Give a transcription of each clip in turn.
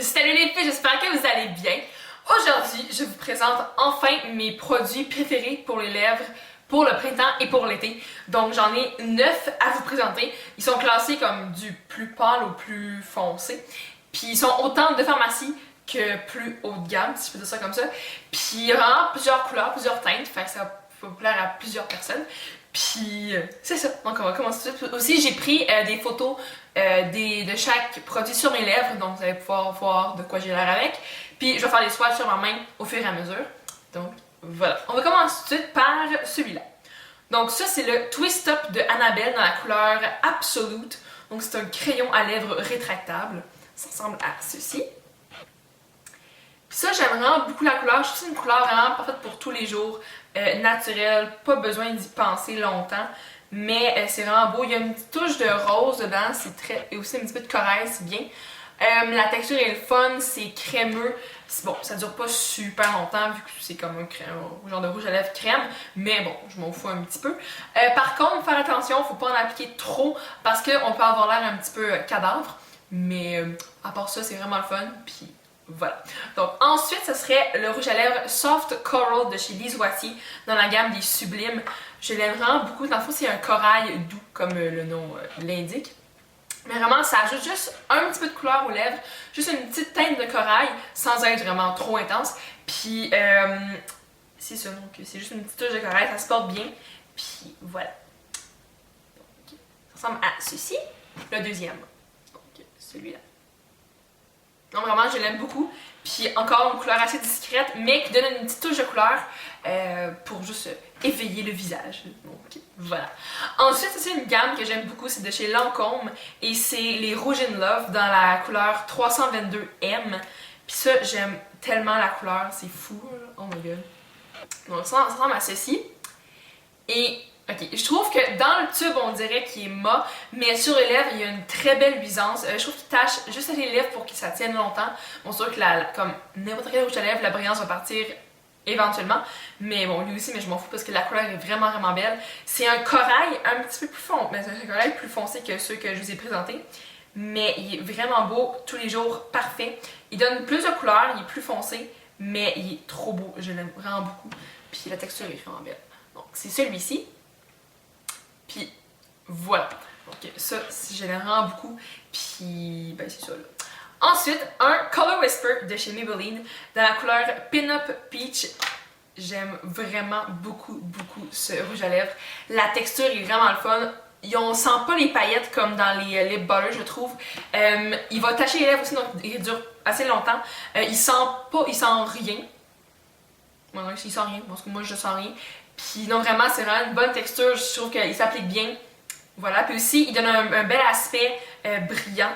Salut les filles, j'espère que vous allez bien. Aujourd'hui, je vous présente enfin mes produits préférés pour les lèvres pour le printemps et pour l'été. Donc j'en ai 9 à vous présenter. Ils sont classés comme du plus pâle au plus foncé. Puis ils sont autant de pharmacie que plus haut de gamme, si je peux dire ça comme ça. Puis il y a vraiment plusieurs couleurs, plusieurs teintes, fait que ça peut plaire à plusieurs personnes. Puis c'est ça, donc on va commencer tout de suite. Aussi j'ai pris des photos de chaque produit sur mes lèvres, donc vous allez pouvoir voir de quoi j'ai l'air avec. Puis je vais faire des swatchs sur ma main au fur et à mesure. Donc voilà, on va commencer tout de suite par celui-là. Donc ça c'est le Twist Up de Annabelle dans la couleur Absolute. Donc c'est un crayon à lèvres rétractable. Ça ressemble à ceci. Puis ça, j'aime vraiment beaucoup la couleur. Je trouve que c'est une couleur vraiment parfaite pour tous les jours, naturelle, pas besoin d'y penser longtemps. Mais c'est vraiment beau. Il y a une petite touche de rose dedans, c'est très. Et aussi un petit peu de corail, c'est bien. La texture est le fun, c'est crémeux. Bon, ça dure pas super longtemps vu que c'est comme un genre de rouge à lèvres crème, mais bon, je m'en fous un petit peu. Par contre, faire attention, faut pas en appliquer trop parce qu'on peut avoir l'air un petit peu cadavre. Mais à part ça, c'est vraiment le fun. Puis voilà. Donc ensuite, ce serait le rouge à lèvres Soft Coral de chez Lise Wattier dans la gamme des Sublimes. Je l'aime vraiment beaucoup. Dans le fond, c'est un corail doux, comme le nom l'indique. Mais vraiment, ça ajoute juste un petit peu de couleur aux lèvres, juste une petite teinte de corail, sans être vraiment trop intense. Puis, c'est ça, donc c'est juste une petite touche de corail, ça se porte bien. Puis, voilà. Donc, ça ressemble à ceci, le deuxième. Donc, celui-là. Non, vraiment, je l'aime beaucoup. Puis encore une couleur assez discrète, mais qui donne une petite touche de couleur pour juste éveiller le visage. Donc voilà. Ensuite, c'est une gamme que j'aime beaucoup, c'est de chez Lancôme et c'est les Rouges in Love dans la couleur 322M. Puis ça, j'aime tellement la couleur, c'est fou. Oh my god. Donc ça ressemble à ceci. Et ok, je trouve que dans le tube, on dirait qu'il est mat, mais sur les lèvres, il y a une très belle luisance. Je trouve qu'il tâche juste les lèvres pour que ça tienne longtemps. Bon, c'est sûr que comme n'importe quel rouge à lèvres, la brillance va partir éventuellement. Mais bon, lui aussi, mais je m'en fous parce que la couleur est vraiment, vraiment belle. C'est un corail un petit peu plus foncé, mais c'est un corail plus foncé que ceux que je vous ai présentés. Mais il est vraiment beau, tous les jours, parfait. Il donne plus de couleur, il est plus foncé, mais il est trop beau. Je l'aime vraiment beaucoup. Puis la texture est vraiment belle. Donc, c'est celui-ci. Puis voilà. Donc ça, je l'aime vraiment beaucoup. Puis ben c'est ça là. Ensuite, un Color Whisper de chez Maybelline dans la couleur Pin-Up Peach. J'aime vraiment beaucoup ce rouge à lèvres. La texture est vraiment le fun. On sent pas les paillettes comme dans les lip butter, je trouve. Il va tacher les lèvres aussi, donc il dure assez longtemps. Il sent rien. Non, il sent rien, parce que moi je sens rien. Puis non, vraiment, c'est vraiment une bonne texture. Je trouve qu'il s'applique bien. Voilà. Puis aussi, il donne un bel aspect brillant.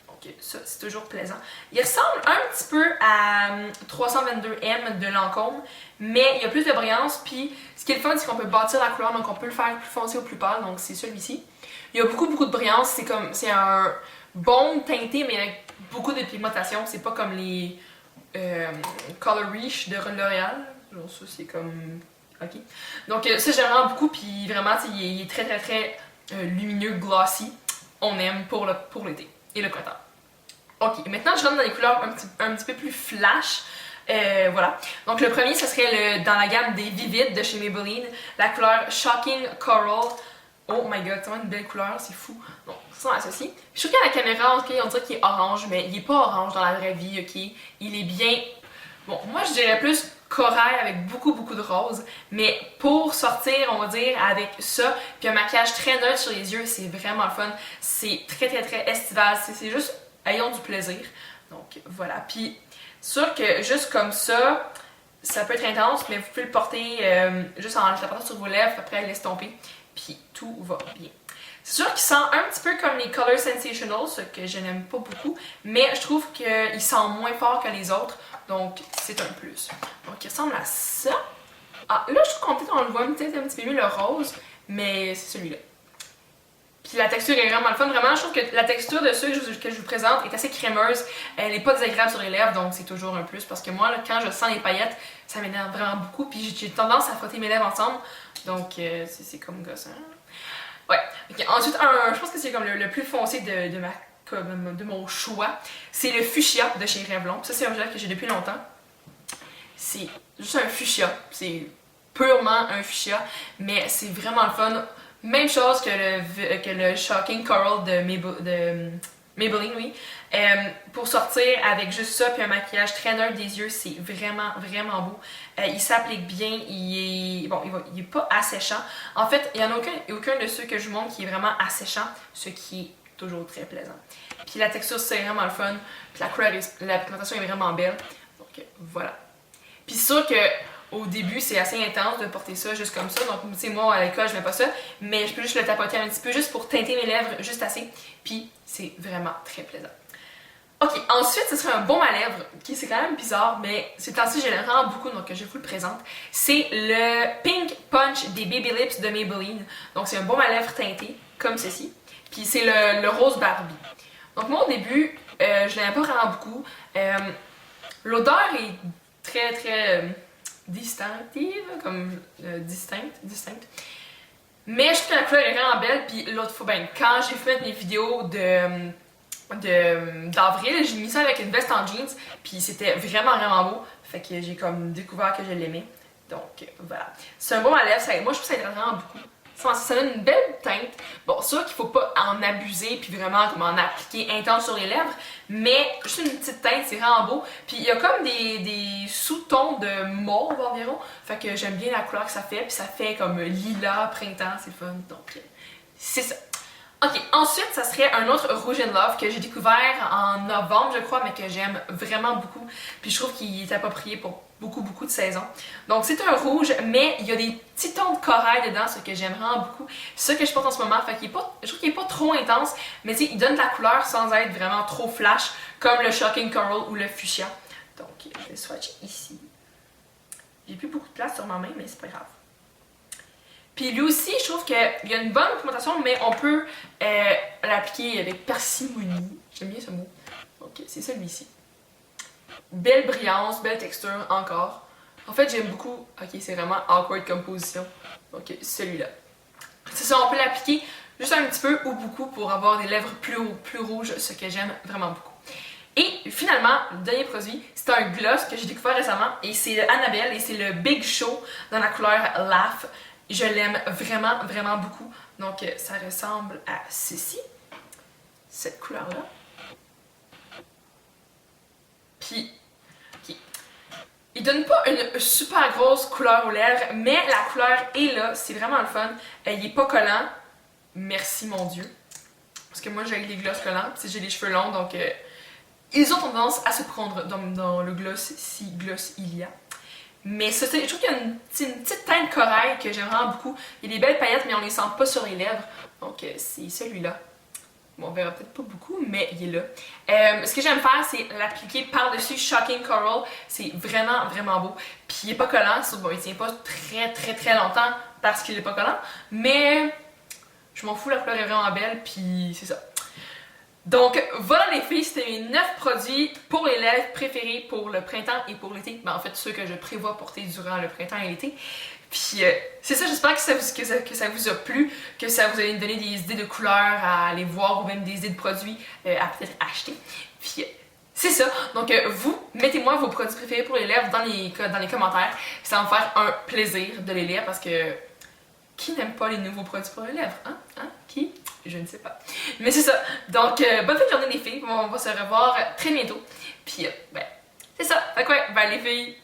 Donc ça, c'est toujours plaisant. Il ressemble un petit peu à 322M de Lancôme, mais il y a plus de brillance. Puis ce qui est le fun, c'est qu'on peut bâtir la couleur, donc on peut le faire plus foncé ou plus pâle. Donc c'est celui-ci. Il y a beaucoup de brillance. C'est un bon teinté, mais avec beaucoup de pigmentation. C'est pas comme les Color Reach de L'Oréal. Genre ça, c'est comme... ok. Donc ça, j'aime vraiment beaucoup. Puis vraiment, il est très lumineux, glossy. On aime pour l'été et le printemps. Ok, maintenant je rentre dans les couleurs un petit peu plus flash. Voilà. Donc le premier, ce serait dans la gamme des Vivides de chez Maybelline, la couleur Shocking Coral. Oh my god, c'est vraiment une belle couleur, c'est fou. Donc ça ressemble à ceci. Je trouve qu'à la caméra, ok, on dirait qu'il est orange, mais il est pas orange dans la vraie vie, ok. Il est bien... Bon, moi je dirais plus corail avec beaucoup de rose, mais pour sortir, on va dire, avec ça, puis un maquillage très neutre sur les yeux, c'est vraiment le fun. C'est très estival, c'est juste ayons du plaisir. Donc voilà, puis sûr que juste comme ça peut être intense, mais vous pouvez le porter juste en le portant sur vos lèvres, après l'estomper, puis tout va bien. C'est sûr qu'il sent un petit peu comme les Color Sensationals, ce que je n'aime pas beaucoup, mais je trouve qu'il sent moins fort que les autres, donc c'est un plus. Donc il ressemble à ça. Ah, là je trouve qu'on le voit peut-être un petit peu mieux le rose, mais c'est celui-là. Puis la texture est vraiment le fun, vraiment je trouve que la texture de ceux que je vous présente est assez crémeuse, elle n'est pas désagréable sur les lèvres, donc c'est toujours un plus, parce que moi là, quand je sens les paillettes, ça m'énerve vraiment beaucoup, puis j'ai tendance à frotter mes lèvres ensemble, donc c'est comme gossant. Ouais. Okay. Ensuite, je pense que c'est comme le plus foncé de ma comme de mon choix. C'est le fuchsia de chez Revlon. Ça, c'est un gel que j'ai depuis longtemps. C'est juste un fuchsia. C'est purement un fuchsia, mais c'est vraiment le fun. Même chose que le Shocking Coral de Maybelline, oui. Pour sortir avec juste ça puis un maquillage très neutre des yeux, c'est vraiment, vraiment beau. Il s'applique bien, il est pas asséchant. En fait, il n'y en a aucun de ceux que je vous montre qui est vraiment asséchant, ce qui est toujours très plaisant. Puis la texture, c'est vraiment le fun. Puis la pigmentation est vraiment belle. Donc voilà. Puis c'est sûr que au début, c'est assez intense de porter ça juste comme ça. Donc, tu sais, moi, à l'école, je mets pas ça. Mais je peux juste le tapoter un petit peu, juste pour teinter mes lèvres, juste assez. Puis, c'est vraiment très plaisant. Ok, ensuite, ce serait un baume à lèvres, qui c'est quand même bizarre, mais ces temps-ci, je l'aime vraiment beaucoup, donc je vous le présente. C'est le Pink Punch des Baby Lips de Maybelline. Donc, c'est un baume à lèvres teinté, comme ceci. Puis, c'est le rose Barbie. Donc, moi, au début, je l'aime pas vraiment beaucoup. L'odeur est très, très distinctive, comme distincte. Mais je trouve que la couleur est vraiment belle, puis l'autre fois, ben, quand j'ai fait mes vidéos d'avril, j'ai mis ça avec une veste en jeans, puis c'était vraiment, vraiment beau. Fait que j'ai comme découvert que je l'aimais. Donc, voilà. C'est un bon à lèvres, moi je trouve que ça aide vraiment beaucoup. Ça donne une belle teinte. Bon, c'est sûr qu'il faut pas en abuser puis vraiment comme en appliquer intense sur les lèvres, mais juste une petite teinte, c'est vraiment beau. Puis il y a comme des sous-tons de mauve environ, fait que j'aime bien la couleur que ça fait, puis ça fait comme lilas, printemps, c'est fun, donc c'est ça. Ok, ensuite, ça serait un autre Rouge in Love que j'ai découvert en novembre, je crois, mais que j'aime vraiment beaucoup. Puis je trouve qu'il est approprié pour beaucoup de saisons. Donc c'est un rouge, mais il y a des petits tons de corail dedans, ce que j'aime vraiment beaucoup. C'est ça que je porte en ce moment, fait qu'il est pas, je trouve qu'il est pas trop intense, mais tu sais, il donne de la couleur sans être vraiment trop flash, comme le Shocking Coral ou le Fuchsia. Donc je vais swatcher ici. J'ai plus beaucoup de place sur ma main, mais c'est pas grave. Puis lui aussi, je trouve qu'il y a une bonne pigmentation, mais on peut l'appliquer avec parcimonie. J'aime bien ce mot. Donc c'est celui-ci. Belle brillance, belle texture encore. En fait, j'aime beaucoup. Ok, c'est vraiment awkward comme position. Donc celui-là. C'est ça, on peut l'appliquer juste un petit peu ou beaucoup pour avoir des lèvres plus rouges, ce que j'aime vraiment beaucoup. Et finalement, le dernier produit, c'est un gloss que j'ai découvert récemment et c'est le Annabelle et c'est le Big Show dans la couleur Laugh. Je l'aime vraiment, vraiment beaucoup. Donc, ça ressemble à ceci. Cette couleur-là. Puis, okay. Il donne pas une super grosse couleur aux lèvres, mais la couleur est là. C'est vraiment le fun. Il est pas collant. Merci, mon Dieu. Parce que moi, j'ai les gloss collants. Puis j'ai les cheveux longs, donc ils ont tendance à se prendre dans le gloss, si gloss il y a. Mais je trouve qu'il y a une petite teinte corail que j'aime vraiment beaucoup. Il y a des belles paillettes, mais on les sent pas sur les lèvres. Donc, c'est celui-là. Bon, on verra peut-être pas beaucoup, mais il est là. Ce que j'aime faire, c'est l'appliquer par-dessus Shocking Coral. C'est vraiment, vraiment beau. Puis, il est pas collant. Bon, il tient pas très longtemps parce qu'il est pas collant. Mais, je m'en fous, la couleur est vraiment belle. Puis, c'est ça. Donc voilà les filles, c'était mes 9 produits pour les lèvres préférés pour le printemps et pour l'été. Ben, en fait, ceux que je prévois porter durant le printemps et l'été. Puis c'est ça, j'espère que ça vous a plu, que ça vous a donné des idées de couleurs à aller voir ou même des idées de produits à peut-être acheter. Puis c'est ça, donc vous, mettez-moi vos produits préférés pour les lèvres dans les commentaires. Ça va me faire un plaisir de les lire parce que qui n'aime pas les nouveaux produits pour les lèvres, hein? Qui? Je ne sais pas. Mais c'est ça. Donc, bonne fin de journée les filles. On va se revoir très bientôt. Puis, ben, c'est ça. Fait quoi? Ben les filles,